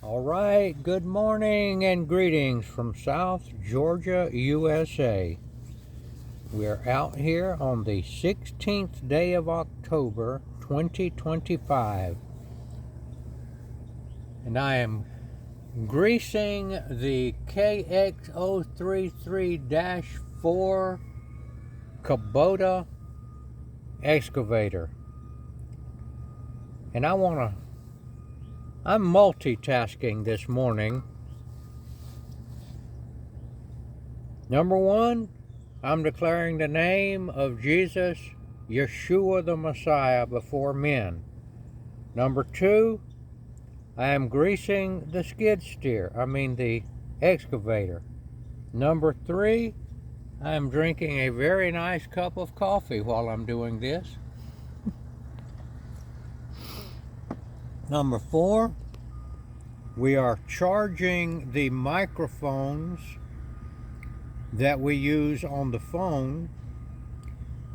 All right, good morning and greetings from South Georgia, USA. We're out here on the 16th day of October, 2025. And I am greasing the KX033-4 Kubota excavator. And I'm multitasking this morning. Number one, I'm declaring the name of Jesus, Yeshua the Messiah, before men. Number two, I am greasing the the excavator. Number three, I am drinking a very nice cup of coffee while I'm doing this. Number four, we are charging the microphones that we use on the phone,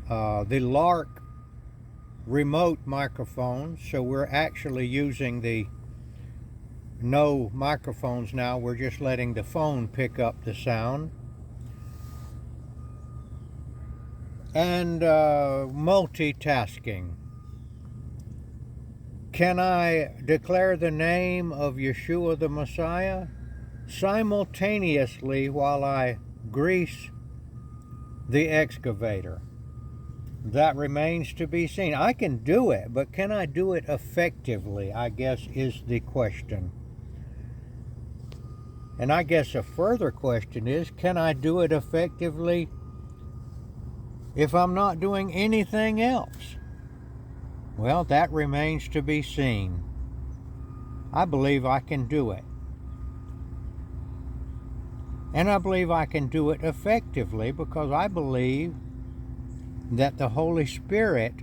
the Lark remote microphones. So we're actually using the no microphones now. We're just letting the phone pick up the sound. And multitasking. Can I declare the name of Yeshua the Messiah simultaneously while I grease the excavator? That remains to be seen. I can do it, but can I do it effectively, I guess, is the question. And I guess a further question is, can I do it effectively if I'm not doing anything else? Well, that remains to be seen. I believe I can do it. And I believe I can do it effectively because I believe that the Holy Spirit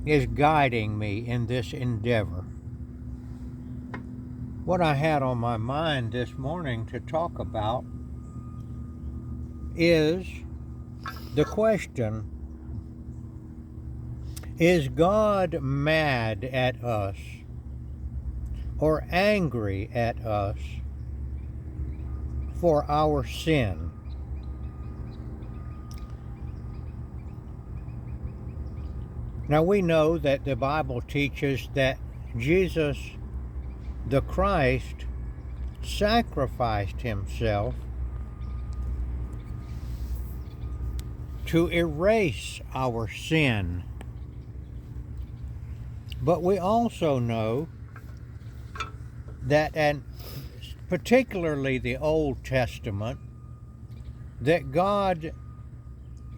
is guiding me in this endeavor. What I had on my mind this morning to talk about is the question, is God mad at us or angry at us for our sin? Now we know that the Bible teaches that Jesus the Christ sacrificed himself to erase our sin. But we also know that, and particularly the Old Testament, that God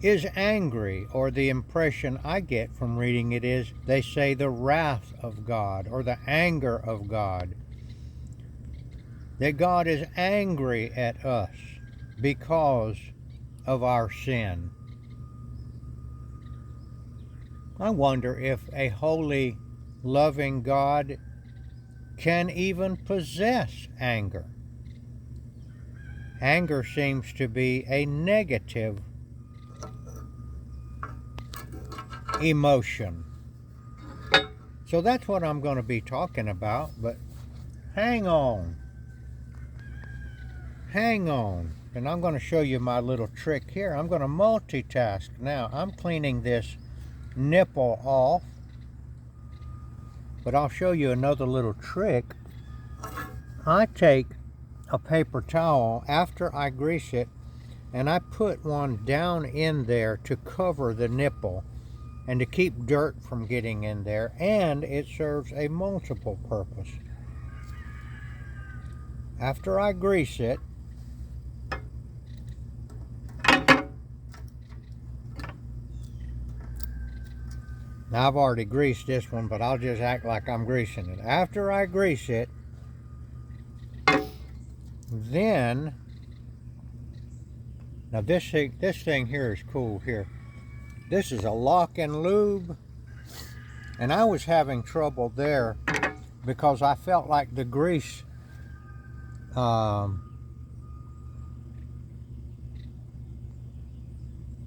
is angry, or the impression I get from reading it is they say the wrath of God or the anger of God. That God is angry at us because of our sin. I wonder if a holy, loving God can even possess anger. Anger seems to be a negative emotion. So that's what I'm going to be talking about, but hang on. And I'm going to show you my little trick here. I'm going to multitask. Now, I'm cleaning this nipple off, but I'll show you another little trick. I take a paper towel after I grease it, and I put one down in there to cover the nipple and to keep dirt from getting in there, and it serves a multiple purpose. After I grease it, now I've already greased this one, but I'll just act like I'm greasing it. After I grease it, then, now this thing here is cool here. This is a lock and lube, and I was having trouble there because I felt like the grease,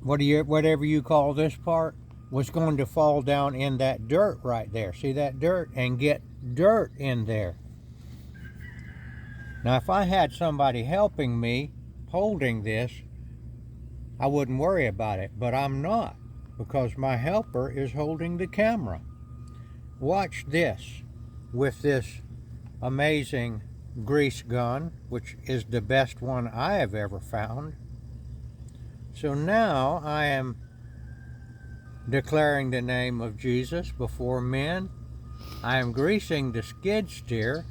whatever you call this part, was going to fall down in that dirt right there. See that dirt? And get dirt in there. Now, if I had somebody helping me holding this, I wouldn't worry about it, but I'm not, because my helper is holding the camera. Watch this with this amazing grease gun, which is the best one I have ever found. So now I am declaring the name of Jesus before men. I am greasing the skid steer,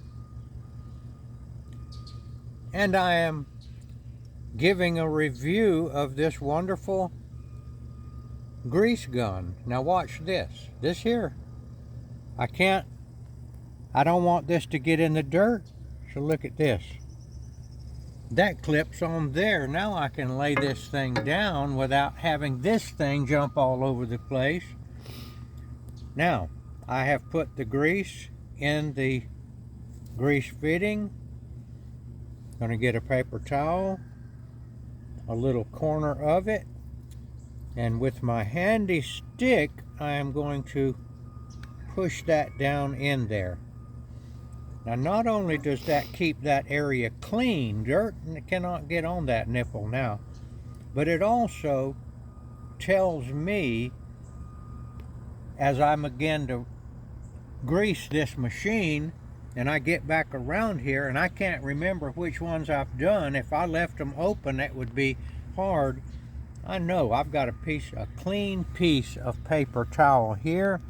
and I am giving a review of this wonderful grease gun. Now watch this. This here, I don't want this to get in the dirt, so look at this. That clips on there. Now I can lay this thing down without having this thing jump all over the place. Now, I have put the grease in the grease fitting. Going to get a paper towel, a little corner of it, and with my handy stick, I am going to push that down in there. Now, not only does that keep that area clean, dirt cannot get on that nipple now, but it also tells me, as I begin to grease this machine, and I get back around here, and I can't remember which ones I've done. If I left them open, that would be hard. I know I've got a clean piece of paper towel here,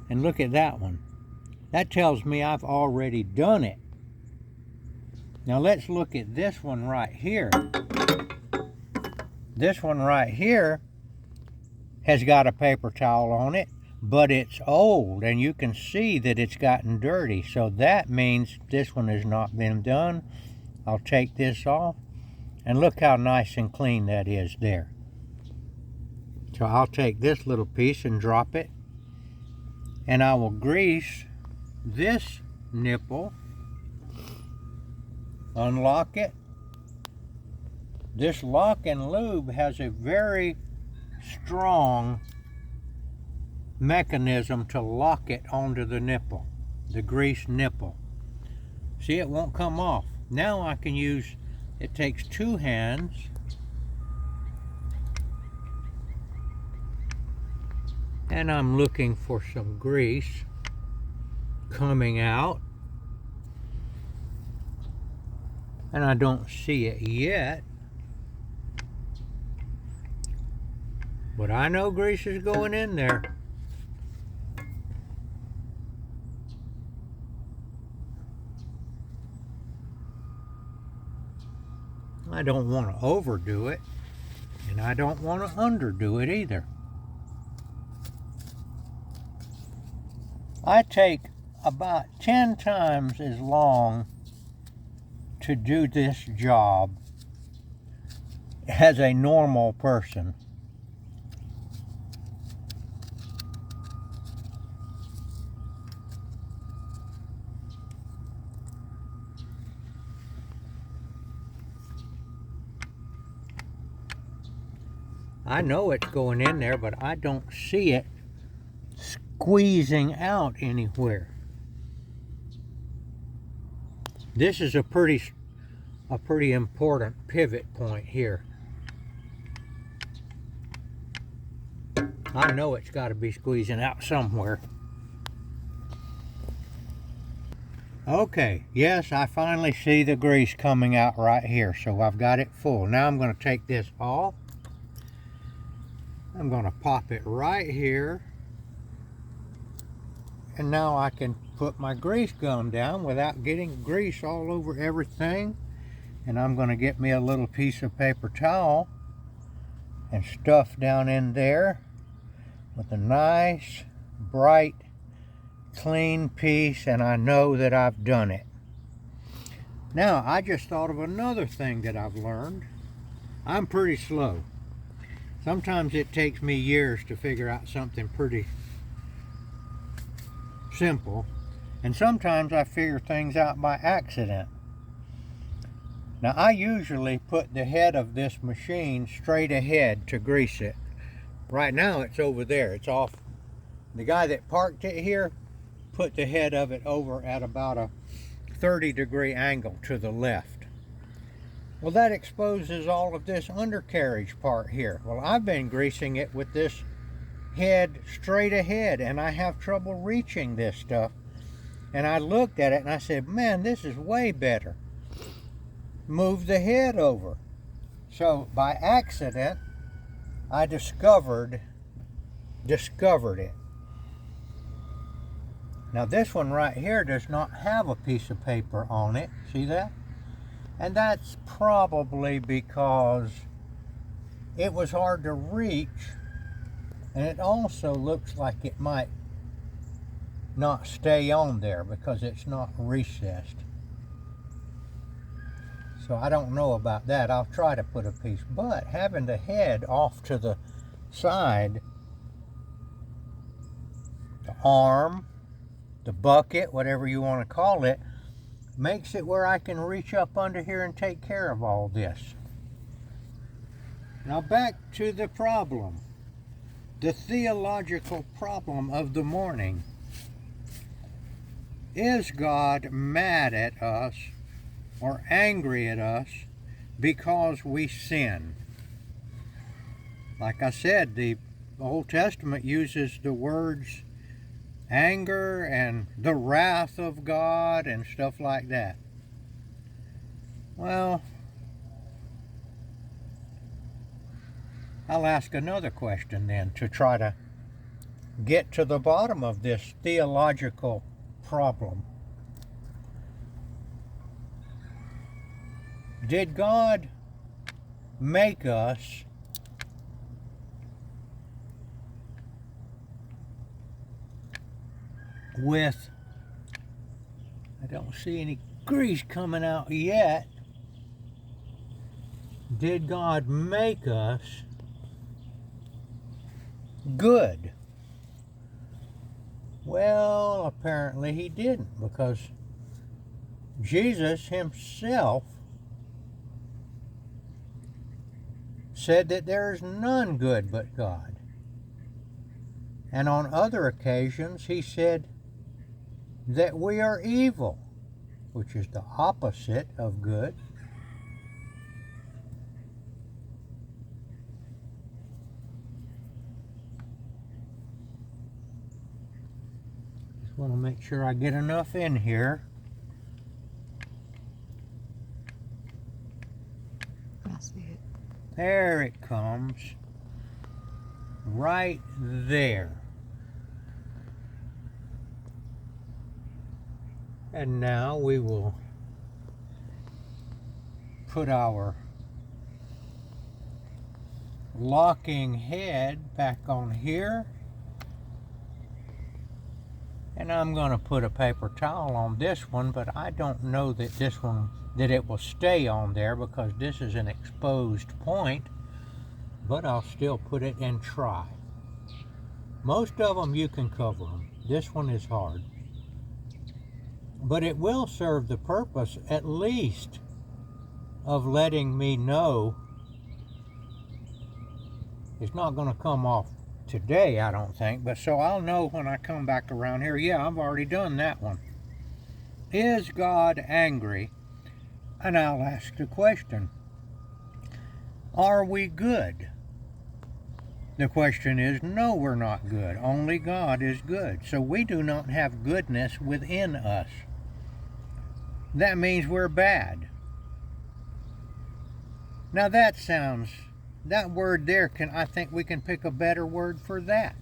and look at that one. That tells me I've already done it. Now let's look at this one right here. This one right here has got a paper towel on it, but it's old, and you can see that it's gotten dirty. So that means this one has not been done. I'll take this off, and look how nice and clean that is there. So I'll take this little piece and drop it, and I will grease this nipple, unlock it. This lock and lube has a very strong mechanism to lock it onto the nipple, the grease nipple. See, it won't come off. Now I can use, it takes two hands, and I'm looking for some grease coming out, and I don't see it yet, but I know grease is going in there. I don't want to overdo it, and I don't want to underdo it either. I take about 10 times as long to do this job as a normal person. I know it's going in there, but I don't see it squeezing out anywhere. This is a pretty important pivot point here. I know it's got to be squeezing out somewhere. Okay, yes, I finally see the grease coming out right here, so I've got it full. Now I'm going to take this off. I'm going to pop it right here, and now I can put my grease gun down without getting grease all over everything. And I'm going to get me a little piece of paper towel and stuff down in there with a nice, bright, clean piece, and I know that I've done it. Now, I just thought of another thing that I've learned. I'm pretty slow. Sometimes it takes me years to figure out something pretty simple, and sometimes I figure things out by accident. Now, I usually put the head of this machine straight ahead to grease it. Right now it's over there, it's off. The guy that parked it here put the head of it over at about a 30-degree angle to the left. Well, that exposes all of this undercarriage part here. Well, I've been greasing it with this head straight ahead, and I have trouble reaching this stuff. And I looked at it and I said, man, this is way better. Move the head over. So by accident, I discovered it. Now this one right here does not have a piece of paper on it. See that? And that's probably because it was hard to reach, and it also looks like it might not stay on there because it's not recessed. So I don't know about that. I'll try to put a piece, but having the head off to the side, the arm, the bucket, whatever you want to call it, makes it where I can reach up under here and take care of all this. Now back to the problem, the theological problem of the morning. Is God mad at us or angry at us because we sin? Like I said, the Old Testament uses the words anger and the wrath of God and stuff like that. Well, I'll ask another question then to try to get to the bottom of this theological problem. Did God make us with, I don't see any grease coming out yet. Did God make us good? Well, apparently he didn't, because Jesus himself said that there is none good but God. And on other occasions he said that we are evil, which is the opposite of good. Just want to make sure I get enough in here. I see it. There it comes. Right there. And now we will put our locking head back on here. And I'm going to put a paper towel on this one, but I don't know that this one, that it will stay on there because this is an exposed point, but I'll still put it and try. Most of them you can cover them. This one is hard. But it will serve the purpose, at least, of letting me know. It's not going to come off today, I don't think, but so I'll know when I come back around here. Yeah, I've already done that one. Is God angry? And I'll ask the question, are we good? The question is, no, we're not good. Only God is good. So we do not have goodness within us. That means we're bad. Now that word there, I think we can pick a better word for that.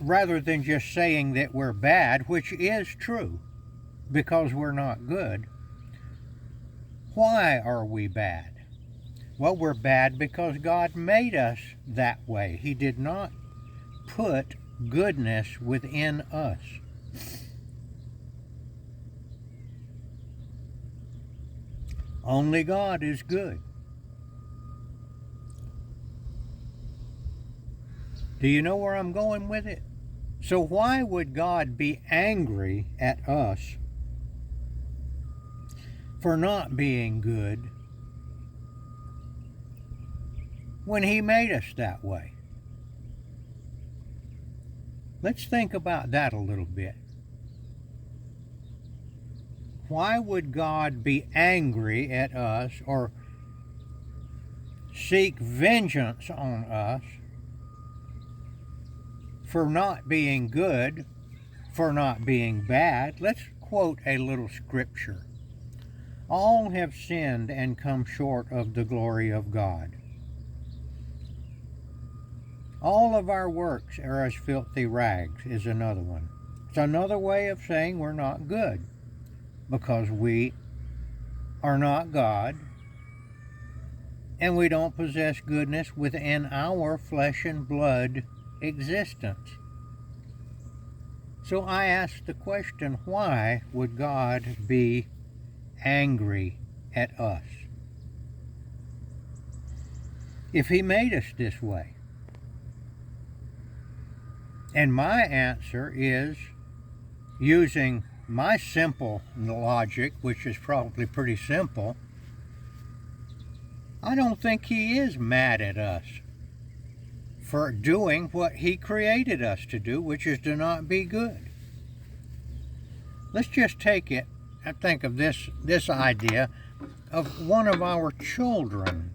Rather than just saying that we're bad, which is true, because we're not good. Why are we bad? Well, we're bad because God made us that way. He did not put goodness within us. Only God is good. Do you know where I'm going with it? So why would God be angry at us for not being good when He made us that way? Let's think about that a little bit. Why would God be angry at us or seek vengeance on us for not being good, for not being bad? Let's quote a little scripture. All have sinned and come short of the glory of God. All of our works are as filthy rags is another one. It's another way of saying we're not good because we are not God and we don't possess goodness within our flesh and blood existence. So I ask the question, why would God be angry at us if he made us this way? And my answer is, using my simple logic, which is probably pretty simple, I don't think he is mad at us for doing what he created us to do, which is to not be good. Let's just take it and think of this idea of one of our children,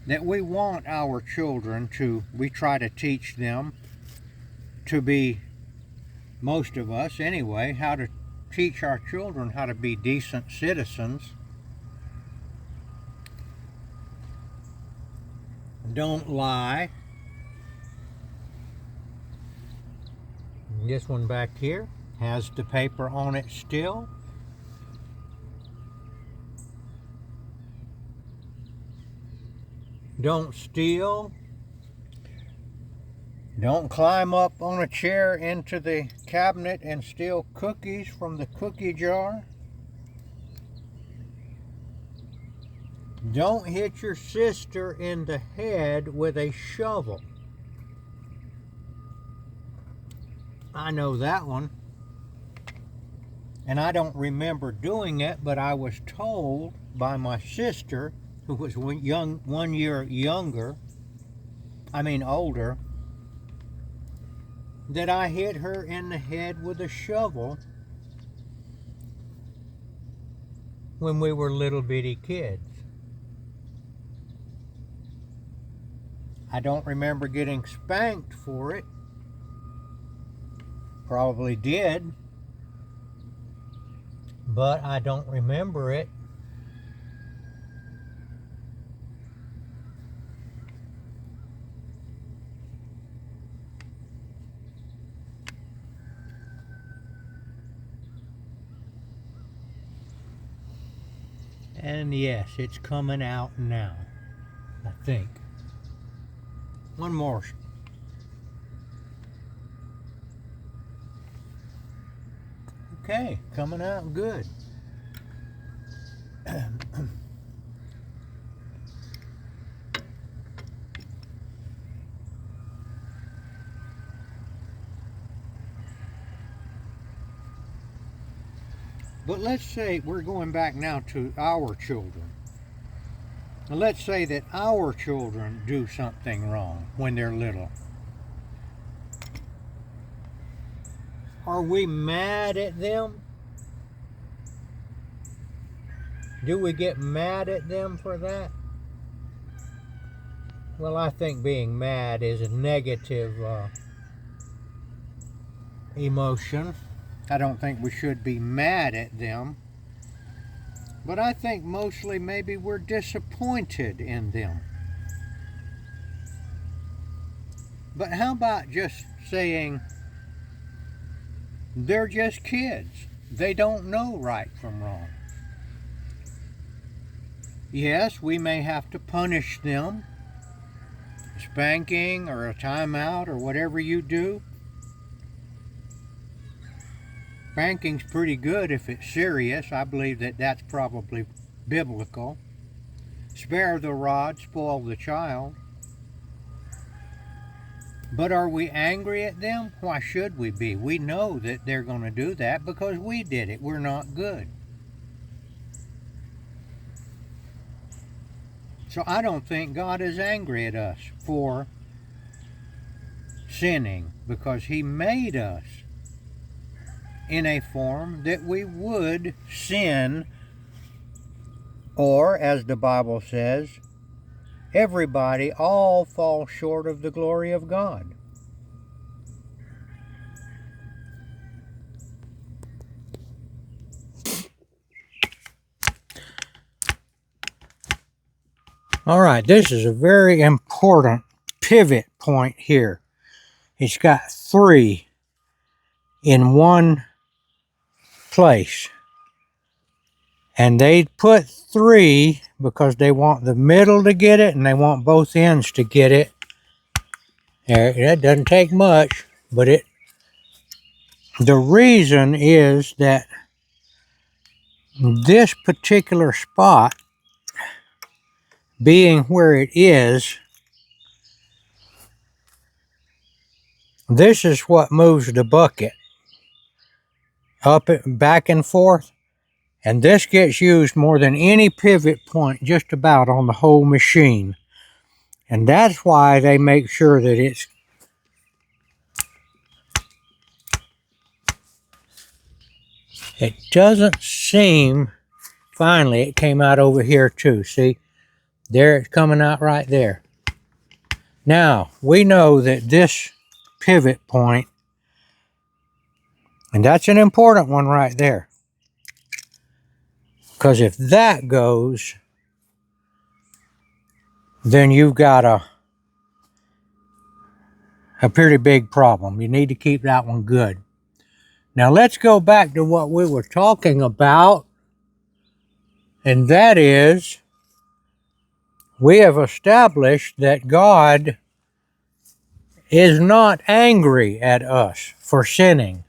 that we want our children to, we try to teach them to be, most of us anyway, how to teach our children how to be decent citizens. Don't lie. This one back here has the paper on it still. Don't steal. Don't climb up on a chair into the cabinet and steal cookies from the cookie jar. Don't hit your sister in the head with a shovel. I know that one. And I don't remember doing it, but I was told by my sister, who was 1 year older, that I hit her in the head with a shovel when we were little bitty kids. I don't remember getting spanked for it. Probably did, but I don't remember it. And yes, it's coming out now, I think. One more. Okay, coming out good. But let's say we're going back now to our children. Let's say that our children do something wrong when they're little. Are we mad at them? Do we get mad at them for that? Well, I think being mad is a negative emotion. I don't think we should be mad at them. But I think mostly maybe we're disappointed in them. But how about just saying they're just kids? They don't know right from wrong. Yes, we may have to punish them, spanking or a timeout or whatever you do. Spanking's pretty good if it's serious. I believe that that's probably biblical. Spare the rod, spoil the child. But are we angry at them? Why should we be? We know that they're going to do that because we did it. We're not good. So I don't think God is angry at us for sinning, because he made us in a form that we would sin, or as the Bible says, everybody all fall short of the glory of God. All right, this is a very important pivot point here. It's got 3 in one place. And they put 3 because they want the middle to get it and they want both ends to get it. That doesn't take much, but the reason is that this particular spot being where it is, this is what moves the bucket up, back and forth, and this gets used more than any pivot point just about on the whole machine. And that's why they make sure that it doesn't seem, finally it came out over here too, see? There, it's coming out right there. Now, we know that this pivot point, and that's an important one right there, because if that goes, then you've got a pretty big problem. You need to keep that one good. Now let's go back to what we were talking about, and that is, we have established that God is not angry at us for sinning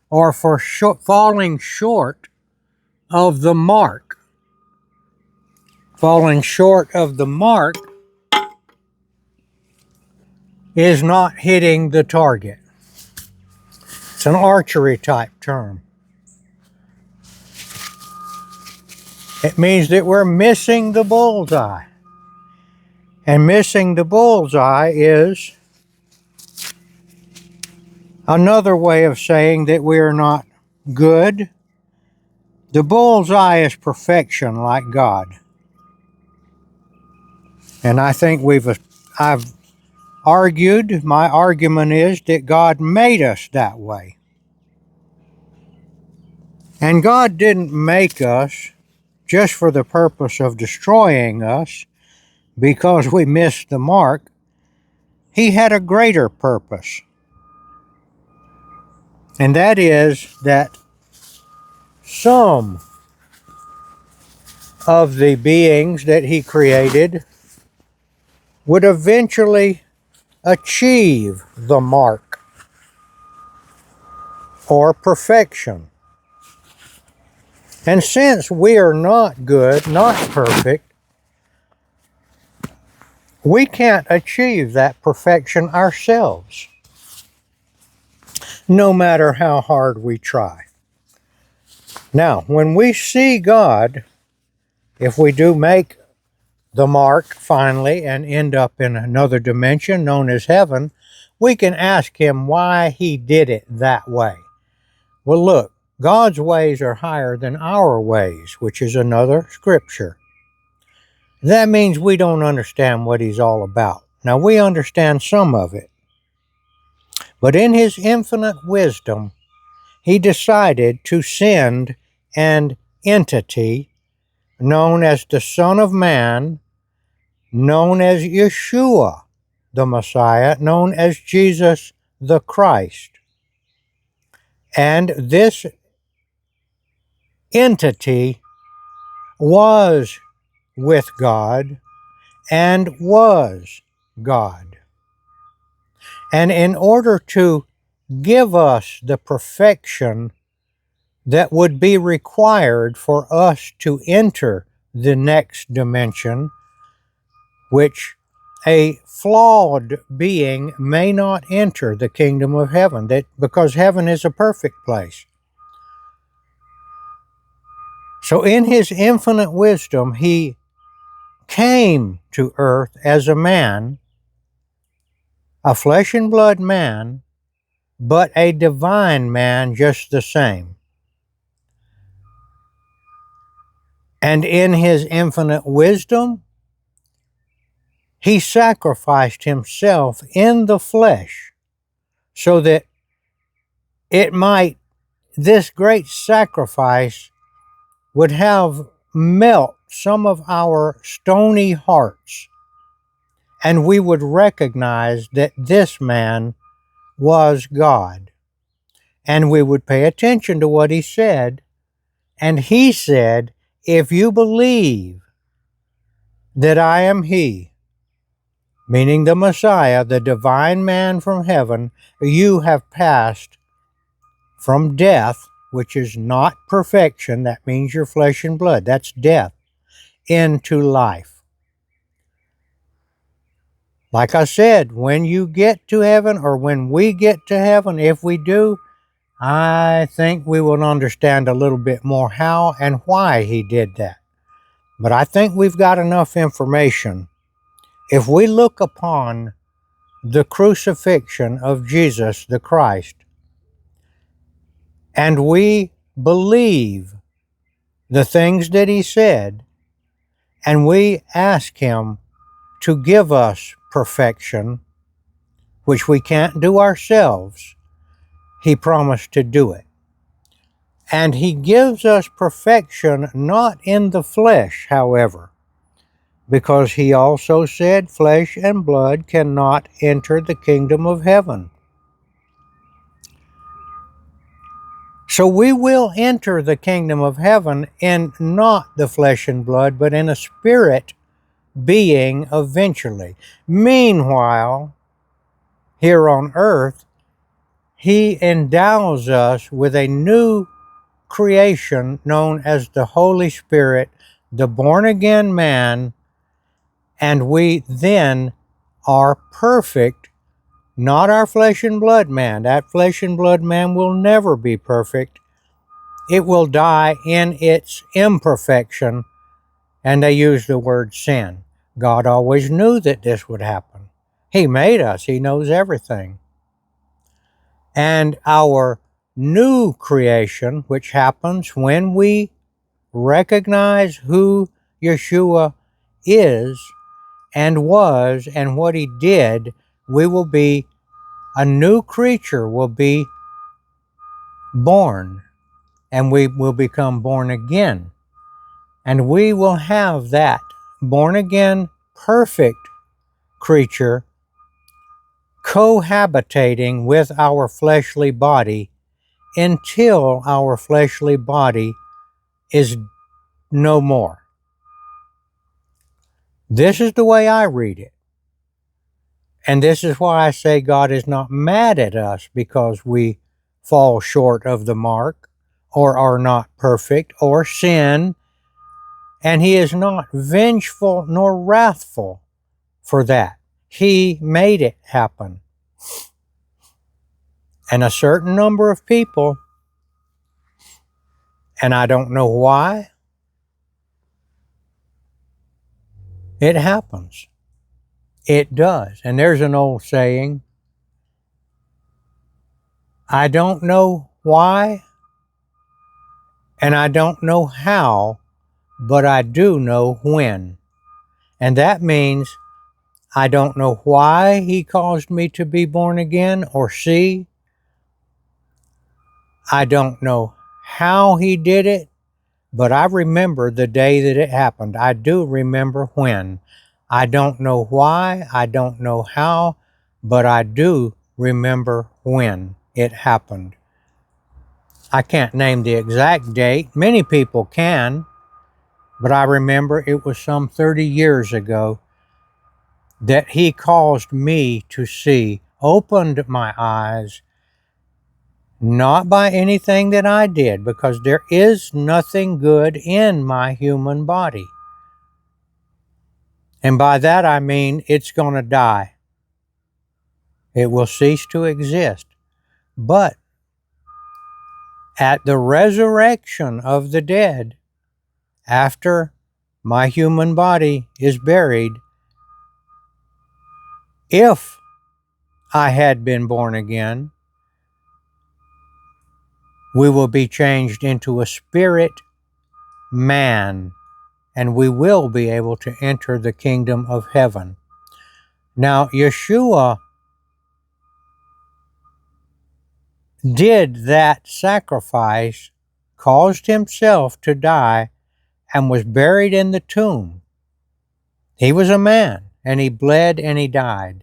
or for falling short of the mark. Falling short of the mark is not hitting the target. It's an archery type term. It means that we're missing the bullseye. And missing the bullseye is another way of saying that we are not good. The bullseye is perfection, like God. And I think I've argued, my argument is that God made us that way. And God didn't make us just for the purpose of destroying us because we missed the mark. He had a greater purpose. And that is that some of the beings that he created would eventually achieve the mark or perfection. And since we are not good, not perfect, we can't achieve that perfection ourselves, no matter how hard we try. Now, when we see God, if we do make the mark finally and end up in another dimension known as heaven, we can ask him why he did it that way. Well, look, God's ways are higher than our ways, which is another scripture. That means we don't understand what he's all about. Now, we understand some of it. But in his infinite wisdom, he decided to send an entity known as the Son of Man, known as Yeshua, the Messiah, known as Jesus the Christ. And this entity was with God and was God. And in order to give us the perfection that would be required for us to enter the next dimension, which a flawed being may not enter the kingdom of heaven, because heaven is a perfect place. So in his infinite wisdom, he came to earth as a man, a flesh and blood man, but a divine man just the same. And in his infinite wisdom, he sacrificed himself in the flesh so that this great sacrifice would have melt some of our stony hearts, and we would recognize that this man was God. And we would pay attention to what he said. And he said, if you believe that I am he, meaning the Messiah, the divine man from heaven, you have passed from death, which is not perfection, that means your flesh and blood, that's death, into life. Like I said, when you get to heaven, or when we get to heaven, if we do, I think we will understand a little bit more how and why he did that. But I think we've got enough information. If we look upon the crucifixion of Jesus the Christ, and we believe the things that he said, and we ask him to give us perfection, which we can't do ourselves, he promised to do it. And he gives us perfection not in the flesh, however, because he also said flesh and blood cannot enter the kingdom of heaven. So we will enter the kingdom of heaven in not the flesh and blood, but in a spirit being eventually. Meanwhile, here on earth, he endows us with a new creation known as the Holy Spirit, the born-again man, and we then are perfect, not our flesh and blood man. That flesh and blood man will never be perfect. It will die in its imperfection, and they use the word sin. God always knew that this would happen. He made us. He knows everything. And our new creation, which happens when we recognize who Yeshua is and was and what he did, we will be, a new creature will be born, and we will become born again. And we will have that born again, perfect creature cohabitating with our fleshly body until our fleshly body is no more. This is the way I read it. And this is why I say God is not mad at us because we fall short of the mark or are not perfect or sin. And he is not vengeful nor wrathful for that. He made it happen. And a certain number of people, and I don't know why, it happens. It does. And there's an old saying, I don't know why, and I don't know how, but I do know when. And that means I don't know why he caused me to be born again or see. I don't know how he did it, but I remember the day that it happened. I do remember when. I don't know why, I don't know how, but I do remember when it happened. I can't name the exact date. Many people can, but I remember it was some 30 years ago that he caused me to see, opened my eyes, not by anything that I did, because there is nothing good in my human body. And by that I mean it's going to die. It will cease to exist. But at the resurrection of the dead, after my human body is buried, if I had been born again, we will be changed into a spirit man, and we will be able to enter the kingdom of heaven. Now, Yeshua did that sacrifice, caused himself to die, and was buried in the tomb. He was a man, and he bled and he died.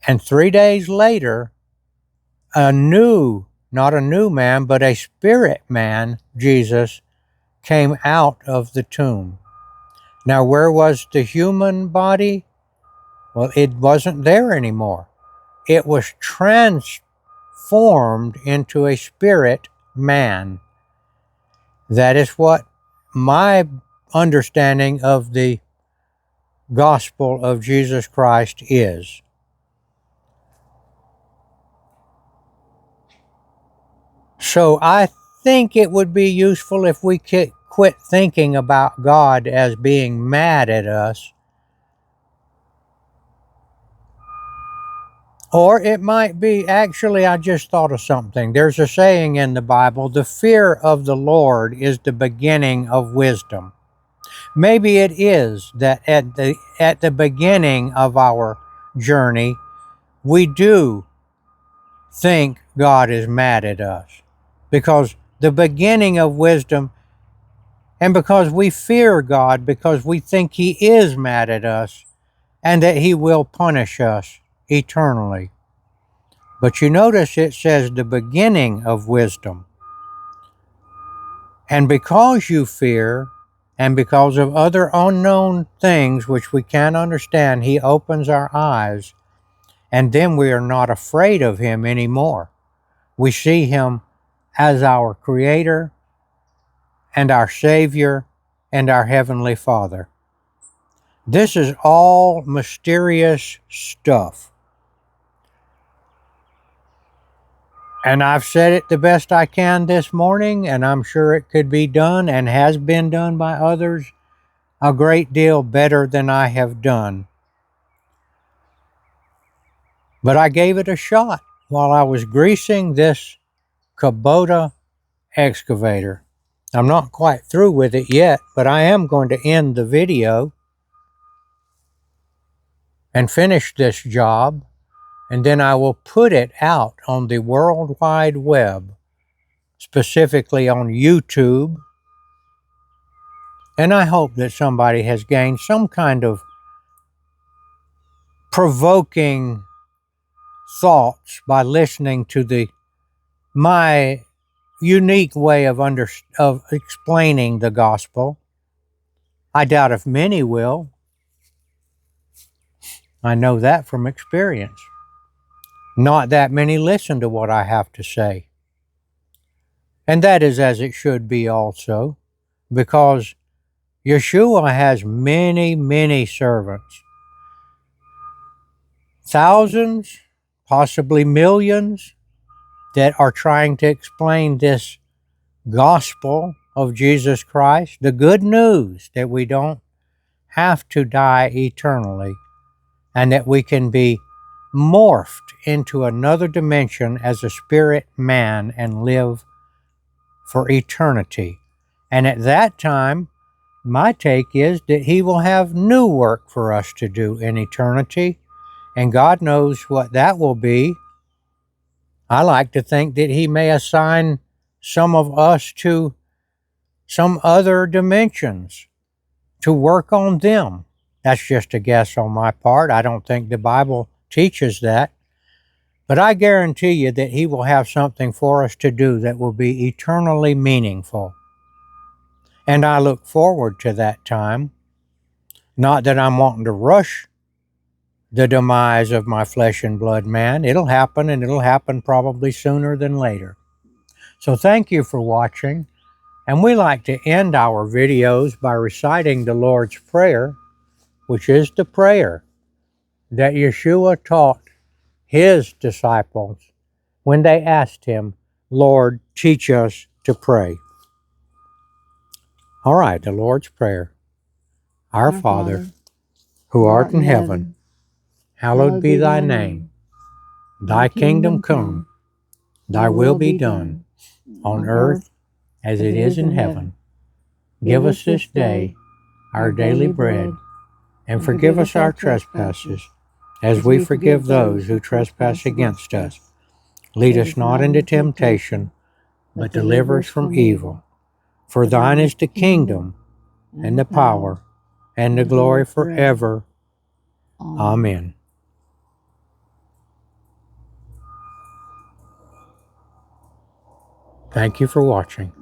And 3 days later, not a new man, but a spirit man, Jesus, came out of the tomb. Now, where was the human body? Well, it wasn't there anymore. It was transformed into a spirit man. That is what my understanding of the gospel of Jesus Christ is. So I think it would be useful if we quit thinking about God as being mad at us. Or it might be, actually, I just thought of something. There's a saying in the Bible, the fear of the Lord is the beginning of wisdom. Maybe it is that at the beginning of our journey, we do think God is mad at us. Because the beginning of wisdom, and because we fear God, because we think He is mad at us, and that He will punish us eternally. But you notice it says the beginning of wisdom. And because you fear, and because of other unknown things which we can't understand, He opens our eyes, and then we are not afraid of Him anymore. We see Him as our Creator and our Savior and our Heavenly Father. This is all mysterious stuff. And I've said it the best I can this morning, and I'm sure it could be done and has been done by others a great deal better than I have done. But I gave it a shot while I was greasing this Kubota excavator. I'm not quite through with it yet, but I am going to end the video and finish this job, and then I will put it out on the World Wide Web, specifically on YouTube. And I hope that somebody has gained some kind of provoking thoughts by listening to my unique way of explaining the gospel. I doubt if many will. I know that from experience. Not that many listen to what I have to say. And that is as it should be also, because Yeshua has many, many servants. Thousands, possibly millions, that are trying to explain this gospel of Jesus Christ, the good news that we don't have to die eternally, and that we can be morphed into another dimension as a spirit man and live for eternity. And at that time, my take is that He will have new work for us to do in eternity, and God knows what that will be. I like to think that He may assign some of us to some other dimensions to work on them. That's just a guess on my part. I don't think the Bible teaches that. But I guarantee you that He will have something for us to do that will be eternally meaningful. And I look forward to that time. Not that I'm wanting to rush the demise of my flesh and blood man. It'll happen, and it'll happen probably sooner than later. So thank you for watching. And we like to end our videos by reciting the Lord's Prayer, which is the prayer that Yeshua taught His disciples when they asked Him, Lord, teach us to pray. All right, the Lord's Prayer. Our Father, who art in heaven, hallowed be thy name. Thy kingdom come, thy will be done, on earth as it is in heaven. Give us this day our daily bread, and forgive us our trespasses, as we forgive those who trespass against us. Lead us not into temptation, but deliver us from evil. For thine is the kingdom, and the power, and the glory forever. Amen. Thank you for watching.